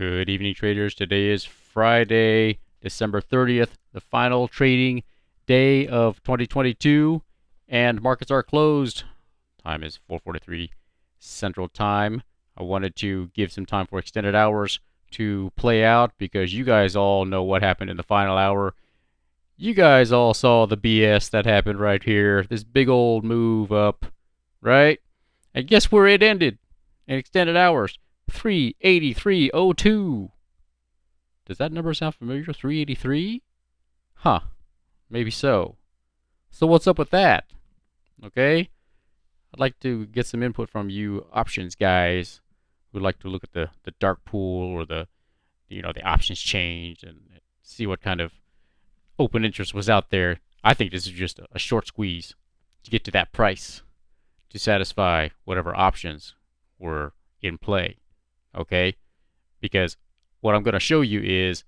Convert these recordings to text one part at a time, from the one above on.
Good evening, traders. Today is Friday, December 30th, the final trading day of 2022, and markets are closed. Time is 4:43 Central Time. I wanted to give some time for extended hours to play out because you guys all know what happened in the final hour. You guys all saw the BS that happened right here. This big old move up, right? And guess where it ended in extended hours? 383.02. Does that number sound familiar? 383? Huh. Maybe so. So what's up with that? Okay. I'd like to get some input from you options guys who like to look at the dark pool or the options change and see what kind of open interest was out there. I think this is just a short squeeze to get to that price to satisfy whatever options were in play. Okay? Because what I'm going to show you is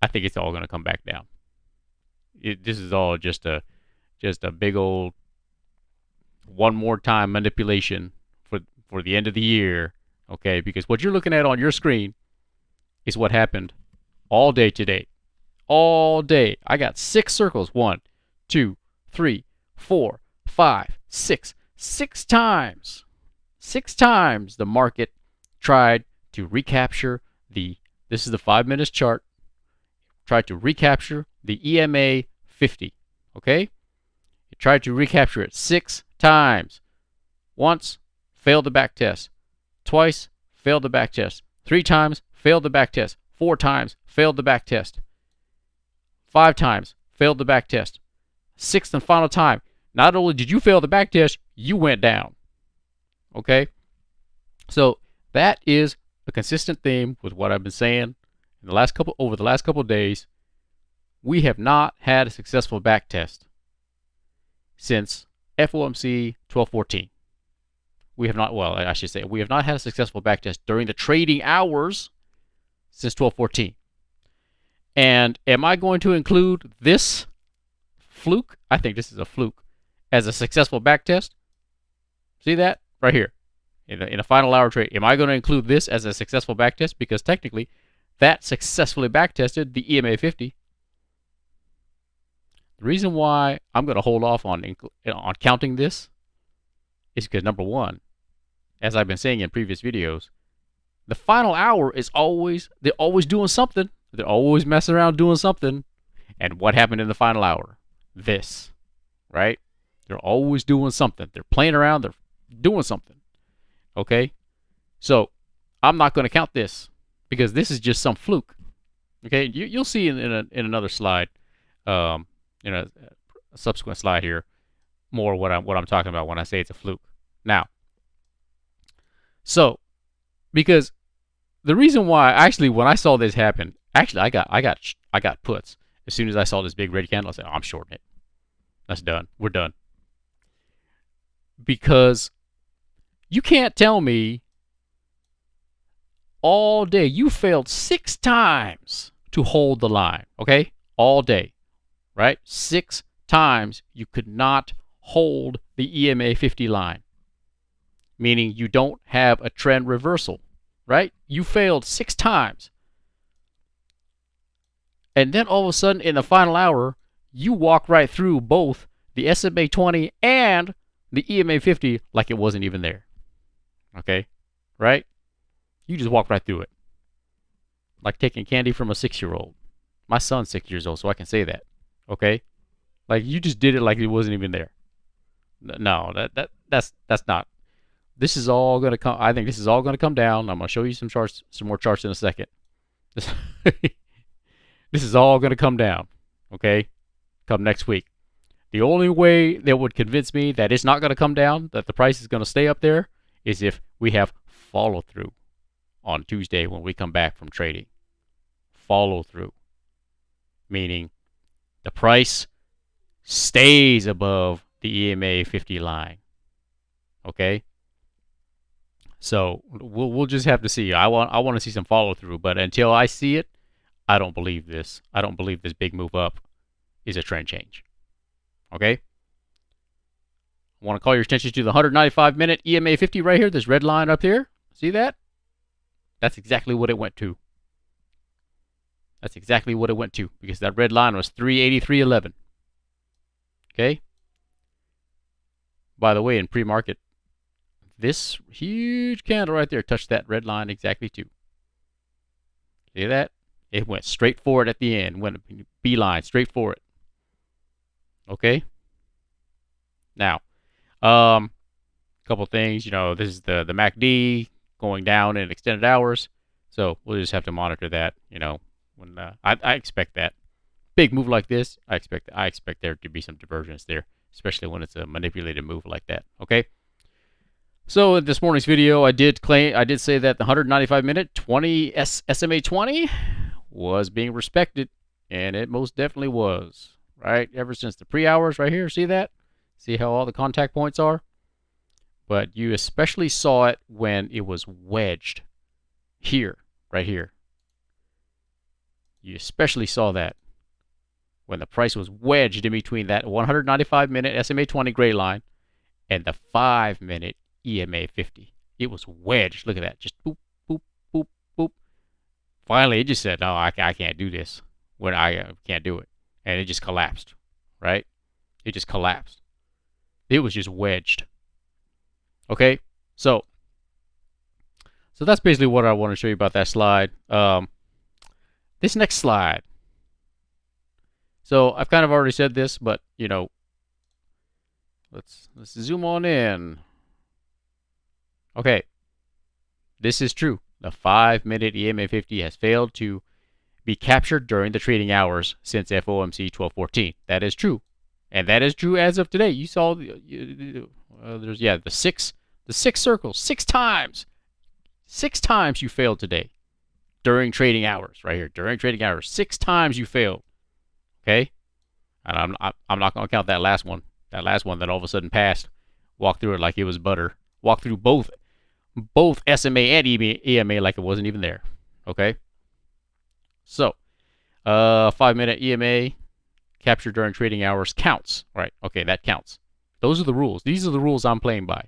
I think it's all going to come back down. This is all just a big old one more time manipulation for the end of the year. Okay? Because what you're looking at on your screen is what happened all day today. All day. I got 6 circles. 1, 2, 3, 4, 5, 6. 6 times. 6 times the market tried to recapture this is the 5 minutes chart, tried to recapture the EMA 50. Okay? It tried to recapture it 6 times. Once, failed the back test. Twice, failed the back test. 3 times, failed the back test. 4 times, failed the back test. 5 times, failed the back test. 6th and final time, not only did you fail the back test, you went down. Okay? So that is a consistent theme with what I've been saying over the last couple of days. We have not had a successful back test since FOMC 1214. We have not, well, I should say, we have not had a successful back test during the trading hours since 1214. And am I going to include this fluke? I think this is a fluke as a successful back test. See that right here in a final hour trade. Am I going to include this as a successful back test? Because technically that successfully back tested the EMA 50. The reason why I'm going to hold off on counting this is because, number one, as I've been saying in previous videos, the final hour is they're always doing something. They're always messing around doing something. And what happened in the final hour? This, right? They're always doing something. They're playing around. They're doing something. Okay? So I'm not going to count this because this is just some fluke. Okay? You'll see in another slide, in a subsequent slide here, more what I'm talking about when I say it's a fluke. Now, so because the reason why, actually, when I saw this happen, actually I got puts as soon as I saw this big red candle. I said, oh, I'm shorting it. That's done. We're done. Because you can't tell me all day you failed 6 times to hold the line. Okay, all day, right? 6 times you could not hold the EMA 50 line, meaning you don't have a trend reversal, right? You failed 6 times. And then all of a sudden in the final hour, you walk right through both the SMA 20 and the EMA 50 like it wasn't even there. Okay? Right? You just walk right through it. Like taking candy from a 6-year-old. My son's 6 years old, so I can say that. Okay? Like you just did it like it wasn't even there. No, that's not. This is all going to come. I think this is all going to come down. I'm going to show you some more charts in a second. This is all going to come down, okay? Come next week. The only way that would convince me that it's not going to come down, that the price is going to stay up there, is if we have follow through on Tuesday when we come back from trading. Follow through, meaning the price stays above the EMA 50 line, okay? So we'll just have to see. I want to see some follow through, but until I see it, I don't believe this. I don't believe this big move up is a trend change. Okay? I want to call your attention to the 195-minute EMA 50 right here, this red line up here. See that? That's exactly what it went to That's exactly what it went to because that red line was 383.11. Okay? By the way, in pre-market, this huge candle right there touched that red line exactly too. See that? It went straight for it at the end. Went a beeline straight for it. Okay? Now, couple things. You know, this is the MACD going down in extended hours. So we'll just have to monitor that. You know, when I expect that big move like this, I expect there to be some divergence there, especially when it's a manipulated move like that. Okay. So in this morning's video, I did say that the 195-minute 20 SMA 20 was being respected, and it most definitely was. Right, ever since the pre-hours right here. See that? See how all the contact points are? But you especially saw it when it was wedged here, right here. You especially saw that when the price was wedged in between that 195-minute SMA 20 gray line and the 5-minute EMA 50. It was wedged. Look at that. Just boop, boop, boop, boop. Finally, it just said, no, I can't do this. When I can't do it. And it just collapsed, right? It just collapsed. It was just wedged. Okay, so that's basically what I want to show you about that slide. This next slide. So I've kind of already said this, but you know, let's zoom on in. Okay, this is true. The 5-minute EMA 50 has failed to be captured during the trading hours since FOMC 1214. That is true, and that is true as of today. You saw there's the six circles 6 times. 6 times you failed today during trading hours, right here. During trading hours, 6 times you failed. Okay, and I'm not gonna count that last one. That last one that all of a sudden passed, walked through it like it was butter. Walked through both SMA and EMA like it wasn't even there. Okay, so 5-minute EMA captured during trading hours counts. Right? Okay, that counts. Those are the rules. These are the rules I'm playing by.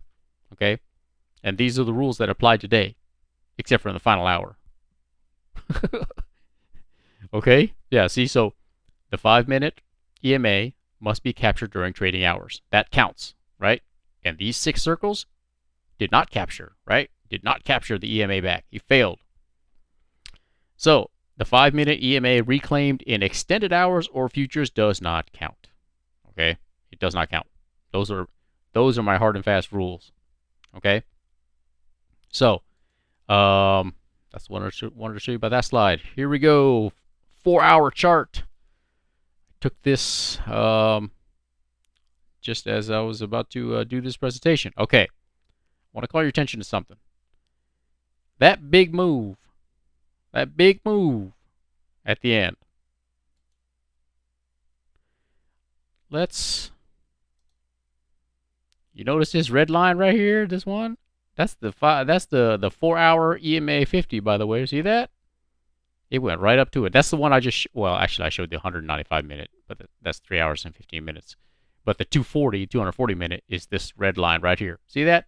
Okay, and these are the rules that apply today, except for in the final hour. Okay, yeah. See, so the 5-minute EMA must be captured during trading hours. That counts, right? And these 6 circles did not capture, right? Did not capture the EMA back. He failed. So the 5-minute EMA reclaimed in extended hours or futures does not count. Okay, it does not count. Those are my hard and fast rules. Okay, so that's what I wanted to show you about that slide. Here we go. 4-hour chart. Took this just as I was about to do this presentation. Okay, I want to call your attention to something. That big move at the end. You notice this red line right here, this one? That's the 4-hour EMA 50, by the way. See that? It went right up to it. That's the one I just, well, actually I showed the 195-minute, but that's 3 hours and 15 minutes. But the 240-minute is this red line right here. See that?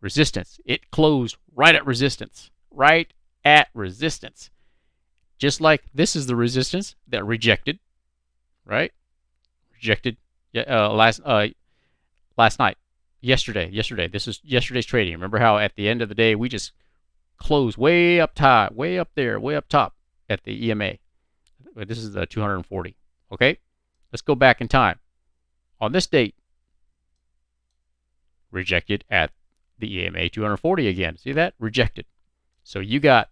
Resistance. It closed right at resistance. Right at resistance. Just like this is the resistance that rejected, right? Rejected last night. Yesterday. This is yesterday's trading. Remember how at the end of the day we just closed way up top, way up there, way up top at the EMA. This is the 240. Okay? Let's go back in time. On this date, rejected at the EMA 240 again. See that? Rejected. So you got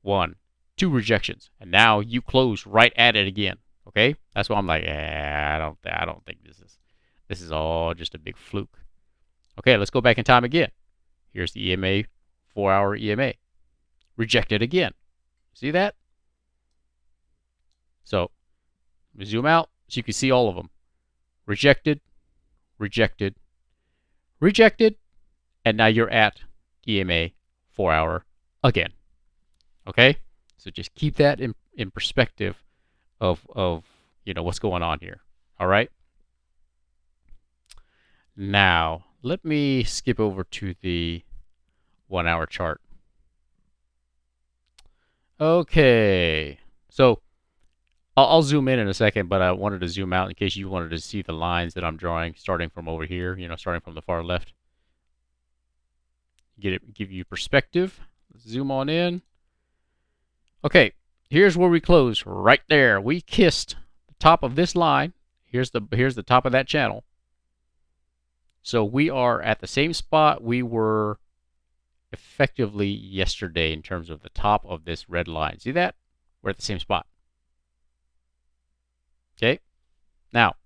1, 2 rejections, and now you close right at it again. Okay? That's why I'm like, I don't think this is all just a big fluke. Okay, let's go back in time again. Here's the EMA, 4-hour EMA. Rejected again. See that? So, let me zoom out so you can see all of them. Rejected, rejected, rejected, and now you're at EMA 4-hour again. Okay? So just keep that in perspective of you know what's going on here. All right? Now, let me skip over to the 1-hour chart. Okay. So I'll zoom in a second, but I wanted to zoom out in case you wanted to see the lines that I'm drawing, starting from over here. Starting from the far left. Give you perspective. Zoom on in. Okay, here's where we close. Right there, we kissed the top of this line. Here's the top of that channel. So we are at the same spot we were effectively yesterday in terms of the top of this red line. See that? We're at the same spot. Okay. Now,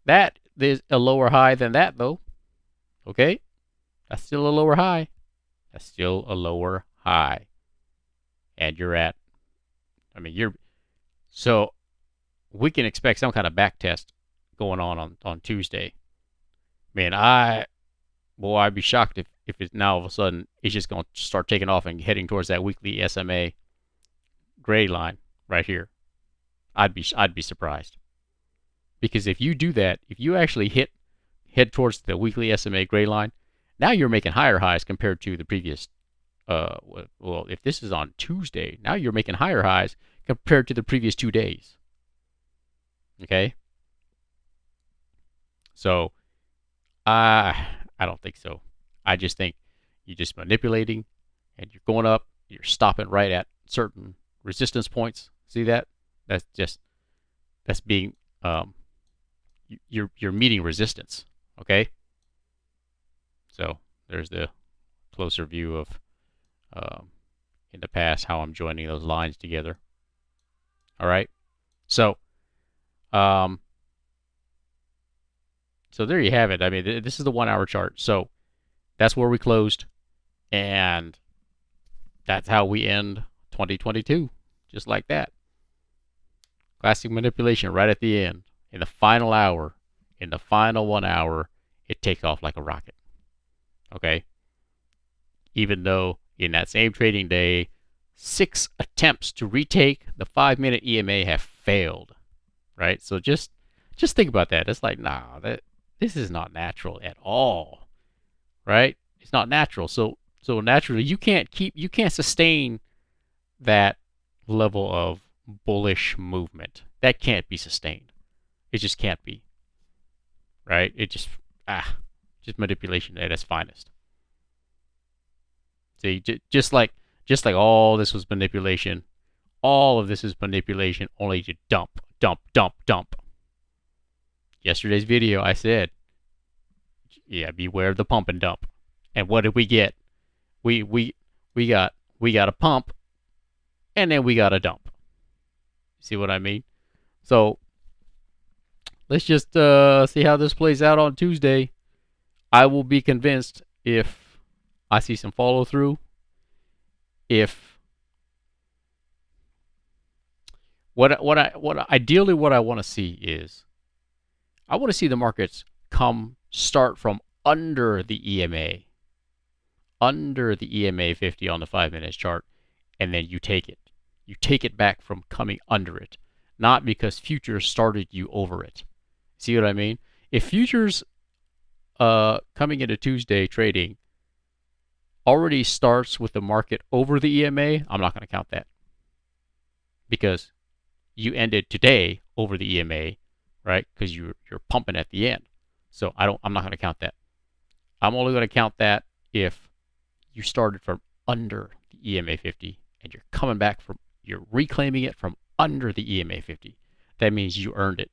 that is a lower high than that, though. Okay. That's still a lower high. That's still a lower high. And so we can expect some kind of back test going on Tuesday. Man, I'd be shocked if it's now all of a sudden it's just going to start taking off and heading towards that weekly SMA gray line right here. I'd be surprised. Because if you do that, if you actually head towards the weekly SMA gray line, now you're making higher highs compared to the previous. Well, if this is on Tuesday, now you're making higher highs compared to the previous 2 days. Okay. So, I don't think so. I just think you're just manipulating, and you're going up. You're stopping right at certain resistance points. See that? That's being you're meeting resistance. Okay. So there's the closer view of in the past how I'm joining those lines together. All right. So so there you have it. I mean, this is the 1 hour chart. So that's where we closed, and that's how we end 2022, just like that. Classic manipulation right at the end. In the final hour, in the final 1 hour, it takes off like a rocket. Okay? Even though in that same trading day, 6 attempts to retake the 5-minute EMA have failed. Right? So just think about that. It's like, nah, this is not natural at all. Right? It's not natural. So naturally you can't sustain that level of bullish movement. That can't be sustained. It just can't be. Right? It just manipulation at its finest. See, just like all this was manipulation, all of this is manipulation only to dump. Yesterday's video I said, yeah, beware of the pump and dump. And what did we get? We got a pump, and then we got a dump. See what I mean? So let's just see how this plays out on Tuesday. I will be convinced if I see some follow through. Ideally what I want to see is, I want to see the markets start from under the EMA, under the EMA 50 on the 5-minute chart, and then you take it. You take it back from coming under it, not because futures started you over it. See what I mean? If futures coming into Tuesday trading already starts with the market over the EMA, I'm not going to count that, because you ended today over the EMA, right? Because you're pumping at the end. So I'm not going to count that. I'm only going to count that if you started from under the EMA 50 and you're reclaiming it from under the EMA 50. That means you earned it.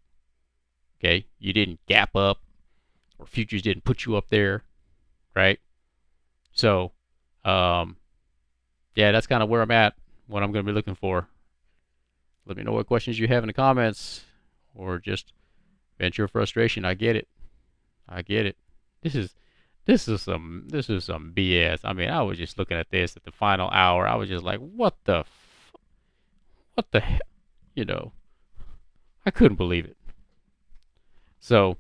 Okay? You didn't gap up, or futures didn't put you up there, right? So, yeah, that's kind of where I'm at, what I'm going to be looking for. Let me know what questions you have in the comments, or just vent your frustration. I get it. This is some BS. I mean, I was just looking at this at the final hour. I was just like, what the hell? I couldn't believe it. So,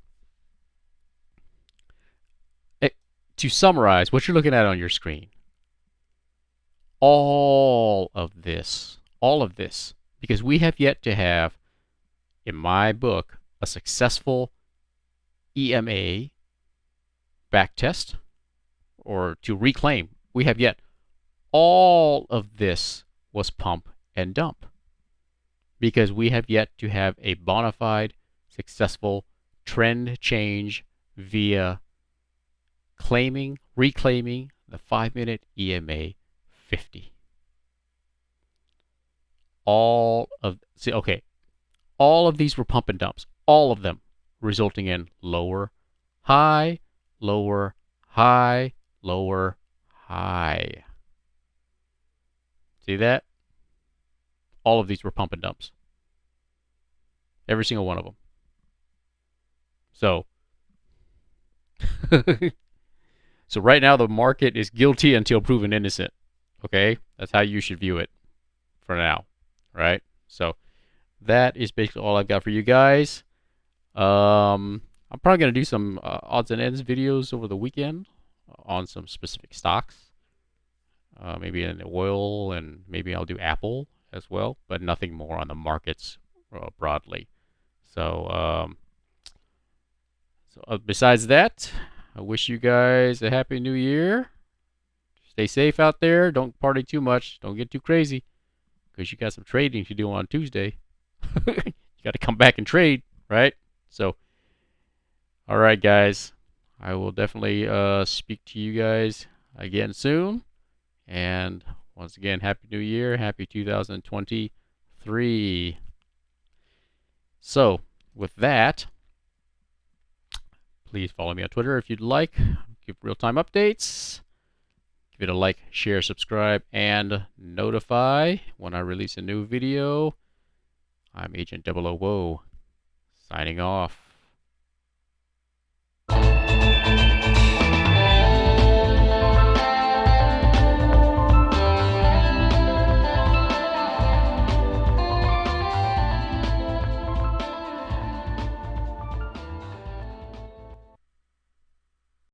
to summarize what you're looking at on your screen, all of this, because we have yet to have, in my book, a successful EMA backtest, or to reclaim. We have yet. All of this was pump and dump. because we have yet to have a bona fide, successful trend change via reclaiming the 5-minute EMA 50. All of these were pump and dumps, all of them resulting in lower high, lower high, lower high. See that? All of these were pump and dumps. Every single one of them. So, so right now the market is guilty until proven innocent. Okay? That's how you should view it for now. Right? So, that is basically all I've got for you guys. I'm probably going to do some odds and ends videos over the weekend on some specific stocks. Maybe in oil, and maybe I'll do Apple as well, but nothing more on the markets broadly. So, besides that, I wish you guys a happy new year. Stay safe out there. Don't party too much. Don't get too crazy, because you got some trading to do on Tuesday. You got to come back and trade, right? So, all right, guys. I will definitely speak to you guys again soon. And once again, Happy New Year. Happy 2023. So, with that, please follow me on Twitter if you'd like. Give real-time updates. Give it a like, share, subscribe, and notify when I release a new video. I'm Agent 000, signing off.